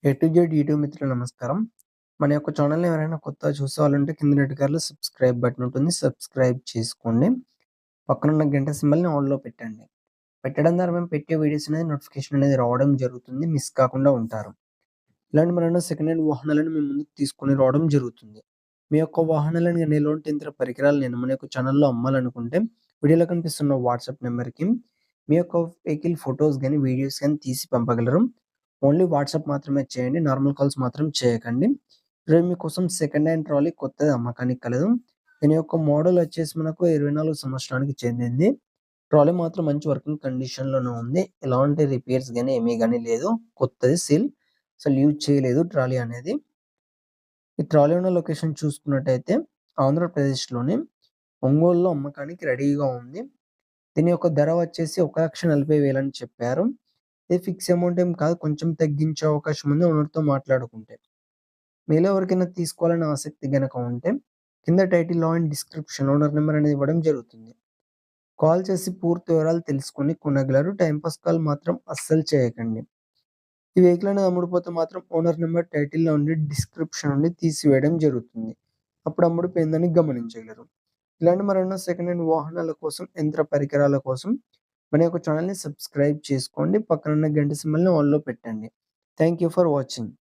A to Z YouTube మిత్రులు నమస్కారం. మన యొక్క ఛానల్‌ని ఎవరైనా కొత్తగా చూసేవాళ్ళుంటే కింద రెడ్ కలర్‌లో సబ్స్క్రైబ్ బటన్ ఉంటుంది. సబ్స్క్రైబ్ చేసుకోండి. పక్కనున్న గంట సింబల్‌ని ఆల్‌లో పెట్టండి. పెట్టడం ద్వారా మేము పెట్టే వీడియోస్ అనేది నోటిఫికేషన్ అనేది రావడం జరుగుతుంది. మిస్ కాకుండా ఉంటారు. ఇలాంటి మరెన్నో సెకండ్ హ్యాండ్ వాహనాలను మీ ముందుకు తీసుకొని రావడం జరుగుతుంది. మీ యొక్క వాహనాలను గాని, ఎలాంటి యంత్ర పరికరాలను మన యొక్క ఛానల్‌లో అమ్మాలనుకుంటే వీడియోలో కనిపిస్తున్న వాట్సాప్ నంబర్‌కి మీ యొక్క వెహికల్ ఫోటోస్ గాని, వీడియోస్ గాని తీసి పంపగలరు. ఓన్లీ వాట్సాప్ మాత్రమే చేయండి. నార్మల్ కాల్స్ మాత్రం చేయకండి. ఈరోజు మీకోసం సెకండ్ హ్యాండ్ ట్రాలీ కొత్తది అమ్మకానికి కలదు. దీని యొక్క మోడల్ వచ్చేసి మనకు 24 సంవత్సరానికి చెందింది. ట్రాలీ మాత్రం మంచి వర్కింగ్ కండిషన్‌లోనే ఉంది. ఎలాంటి రిపేర్స్ గాని, ఏమీ గాని లేదు. కొత్తది సీల్. అసలు యూజ్ చేయలేదు ట్రాలీ అనేది. ఈ ట్రాలీ ఉన్న లొకేషన్ చూసుకున్నట్టయితే ఆంధ్రప్రదేశ్‌లోని ఒంగోలులో అమ్మకానికి రెడీగా ఉంది. దీని యొక్క ధర వచ్చేసి 1,40,000 అని చెప్పారు. ఇది ఫిక్స్ అమౌంట్ ఏం కాదు. కొంచెం తగ్గించే అవకాశం ఉంది ఓనర్‌తో మాట్లాడుకుంటే. మీలో ఎవరికైనా తీసుకోవాలని ఆసక్తి గనక ఉంటే కింద టైటిల్‌లో అండ్ డిస్క్రిప్షన్ ఓనర్ నంబర్ అనేది ఇవ్వడం జరుగుతుంది. కాల్ చేసి పూర్తి వివరాలు తెలుసుకొని కొనగలరు. టైమ్ పాస్ కాల్ మాత్రం అస్సలు చేయకండి. ఈ వెహికల్ అనేది అమ్ముడుపోతే మాత్రం ఓనర్ నంబర్ టైటిల్‌లో ఉండి డిస్క్రిప్షన్ నుండి తీసివేయడం జరుగుతుంది. అప్పుడు అమ్ముడుపోయిందని గమనించగలరు. ఇలాంటి మరెన్నో సెకండ్ హ్యాండ్ వాహనాల కోసం, యంత్ర పరికరాల కోసం మన యొక్క ఛానెల్‌ని సబ్స్క్రైబ్ చేసుకోండి. పక్కనున్న గంట సింబల్‌ని ఆల్‌లో పెట్టండి. Thank you for watching.